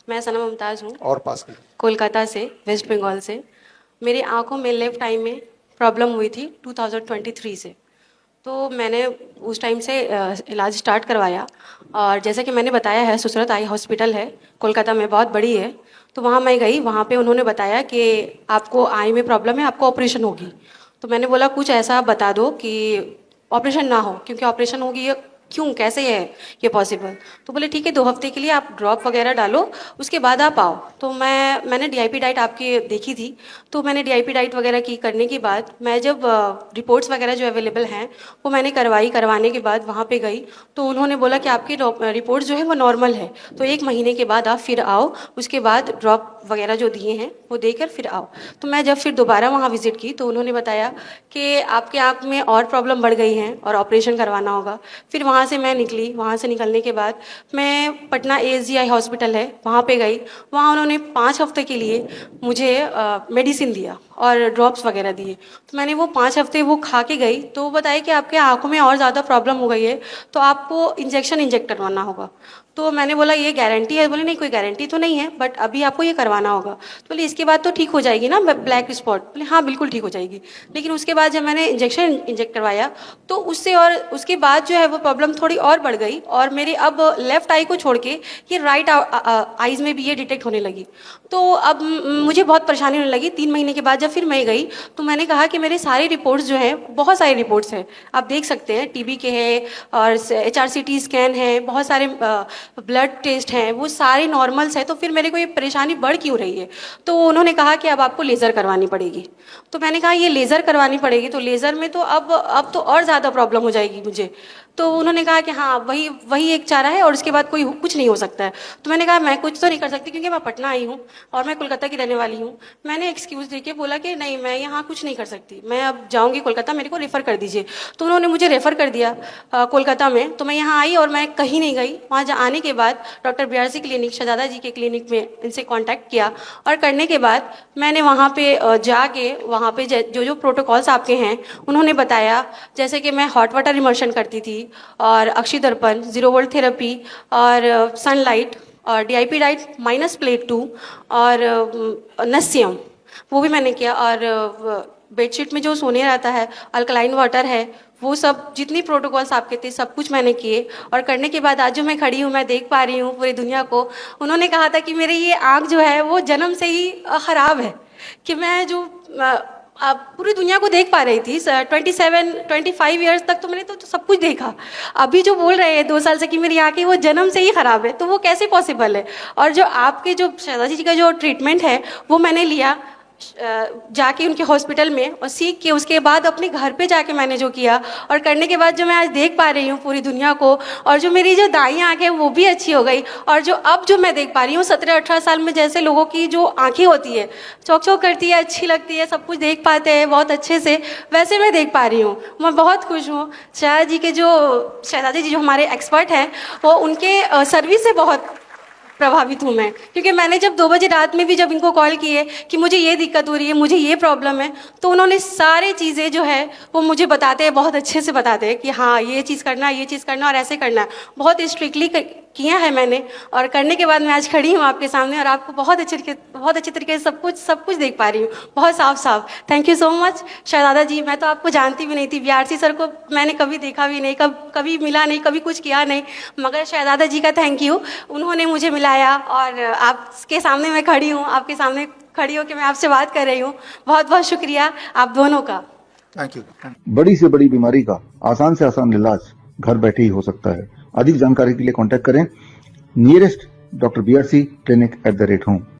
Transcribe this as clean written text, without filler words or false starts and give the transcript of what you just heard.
मैं सना मुमताज़ हूँ, और पास में कोलकाता से, वेस्ट बंगाल से। मेरी आँखों में लेफ़्ट आई में प्रॉब्लम हुई थी 2023 से। तो मैंने उस टाइम से इलाज स्टार्ट करवाया, और जैसे कि मैंने बताया है, सुसरत आई हॉस्पिटल है, कोलकाता में, बहुत बड़ी है। तो वहाँ मैं गई, वहाँ पे उन्होंने बताया कि आपको आई में प्रॉब्लम है, आपको ऑपरेशन होगी। तो मैंने बोला कुछ ऐसा बता दो कि ऑपरेशन ना हो, क्योंकि ऑपरेशन होगी ये क्यों, कैसे है ये पॉसिबल। तो बोले ठीक है, 2 हफ्ते के लिए आप ड्रॉप वगैरह डालो, उसके बाद आप आओ। तो मैंने डीआईपी डाइट आपकी देखी थी, तो मैंने डीआईपी डाइट वगैरह की करने के बाद मैं जब रिपोर्ट्स वगैरह जो अवेलेबल हैं वो मैंने करवाने के बाद वहाँ पे गई, तो उन्होंने बोला कि आपकी रिपोर्ट्स जो है वो नॉर्मल है, तो 1 महीने के बाद आप फिर आओ, उसके बाद ड्रॉप वगैरह जो दिए हैं वो देकर फिर आओ। तो मैं जब फिर दोबारा वहाँ विजिट की तो उन्होंने बताया कि आपके आँख में और प्रॉब्लम बढ़ गई हैं और ऑपरेशन करवाना होगा। फिर वहाँ से मैं निकली, वहाँ से निकलने के बाद मैं पटना एएसजीआई हॉस्पिटल है वहाँ पे गई। वहाँ उन्होंने 5 हफ्ते के लिए मुझे मेडिसिन दिया और ड्रॉप्स वगैरह दिए। तो मैंने वो 5 हफ्ते वो खा के गई, तो वो बताया कि आपके आँखों में और ज़्यादा प्रॉब्लम हो गई है, तो आपको इंजेक्ट करवाना होगा। तो मैंने बोला ये गारंटी है? बोले नहीं, कोई गारंटी तो नहीं है, बट अभी आपको ये करवाना होगा। तो बोले इसके बाद तो ठीक हो जाएगी ना ब्लैक स्पॉट? बोले हाँ बिल्कुल ठीक हो जाएगी। लेकिन उसके बाद जब मैंने इंजेक्ट करवाया तो उससे, और उसके बाद जो है वो प्रॉब्लम थोड़ी और बढ़ गई, और मेरी अब लेफ्ट आई को छोड़ के ये राइट आईज में भी ये डिटेक्ट होने लगी। तो अब मुझे बहुत परेशानी होने लगी। 3 महीने के बाद जब फिर मैं गई तो मैंने कहा कि मेरे सारे रिपोर्ट्स जो हैं, बहुत सारे रिपोर्ट्स हैं, आप देख सकते हैं, टीबी के हैं और HRCT स्कैन है, बहुत सारे ब्लड टेस्ट हैं, वो सारे नॉर्मल्स हैं, तो फिर मेरे को ये परेशानी बढ़ क्यों रही है? तो उन्होंने कहा कि अब आपको लेज़र करवानी पड़ेगी। तो मैंने कहा ये लेज़र करवानी पड़ेगी, तो लेज़र में तो अब तो और ज़्यादा प्रॉब्लम हो जाएगी मुझे। तो उन्होंने कहा कि हाँ वही वही एक चारा है और उसके बाद कुछ नहीं हो सकता है। तो मैंने कहा मैं कुछ तो नहीं कर सकती, क्योंकि मैं पटना आई हूँ और मैं कोलकाता की रहने वाली हूँ। मैंने एक्सक्यूज़ दे के बोला कि नहीं, मैं यहाँ कुछ नहीं कर सकती, मैं अब जाऊँगी कोलकाता, मेरे को रेफ़र कर दीजिए। तो उन्होंने मुझे रेफ़र कर दिया कोलकाता में। तो मैं यहाँ आई और मैं कहीं नहीं गई। वहाँ आने के बाद डॉक्टर BRC क्लिनिक, शहजादा जी के क्लिनिक में इनसे कॉन्टैक्ट किया, और करने के बाद मैंने वहाँ पे जाके वहाँ पे जो जो प्रोटोकॉल्स आपके हैं उन्होंने बताया, जैसे कि मैं हॉट वाटर इमर्शन करती थी, और अक्षी दर्पण, 0 वोल्ट थेरेपी, और सनलाइट, और डीआईपी डाइट -प्लेट 2, और नस्यम, वो भी मैंने किया। और बेडशीट में जो सोने रहता है, अल्कलाइन वाटर है, वो सब जितनी प्रोटोकॉल्स आपके थे सब कुछ मैंने किए। और करने के बाद आज जो मैं खड़ी हूँ, मैं देख पा रही हूँ पूरी दुनिया को। उन्होंने कहा था कि मेरी ये आँख जो है वो जन्म से ही ख़राब है, कि मैं जो पूरी दुनिया को देख पा रही थी। 25 ईयर्स तक तो मैंने तो सब कुछ देखा। अभी जो बोल रहे हैं 2 साल से कि मेरी आँखें वो जन्म से ही ख़राब है, तो वो कैसे पॉसिबल है? और जो आपके जो शहजादी जी का जो ट्रीटमेंट है वो मैंने लिया जाके उनके हॉस्पिटल में, और सीख के उसके बाद अपने घर पे जाके मैंने जो किया, और करने के बाद जो मैं आज देख पा रही हूँ पूरी दुनिया को, और जो मेरी जो दाईं आँख है वो भी अच्छी हो गई, और जो अब जो मैं देख पा रही हूँ 17-18 साल में जैसे लोगों की जो आँखें होती है, चौक चौक करती है, अच्छी लगती है, सब कुछ देख पाते हैं बहुत अच्छे से, वैसे मैं देख पा रही हूँ। मैं बहुत खुश हूँ। शहजादी जी जो हमारे एक्सपर्ट हैं, वो उनके सर्विस से बहुत प्रभावित हूँ मैं, क्योंकि मैंने जब 2 बजे रात में भी जब इनको कॉल किए कि मुझे ये दिक्कत हो रही है, मुझे ये प्रॉब्लम है, तो उन्होंने सारी चीज़ें जो है वो मुझे बताते हैं, बहुत अच्छे से बताते हैं कि हाँ ये चीज़ करना है, ये चीज़ करना, और ऐसे करना है। बहुत स्ट्रिक्टली किया है मैंने, और करने के बाद मैं आज खड़ी हूँ आपके सामने, और आपको बहुत अच्छे तरीके से सब कुछ देख पा रही हूँ, बहुत साफ। थैंक यू सो मच शहजादा जी। मैं तो आपको जानती भी नहीं थी, BRC सर को मैंने कभी देखा भी नहीं, कभी मिला नहीं, कभी कुछ किया नहीं, मगर शहजादा जी का थैंक यू, उन्होंने मुझे मिलाया, और आपके सामने मैं खड़ी हूँ, आपके सामने खड़ी होकर मैं आपसे बात कर रही हूँ। बहुत बहुत शुक्रिया आप दोनों का। Thank you. बड़ी से बड़ी बीमारी का आसान से आसान इलाज घर बैठे ही हो सकता है। अधिक जानकारी के लिए कांटेक्ट करें nearest doctor BRC clinic @ home.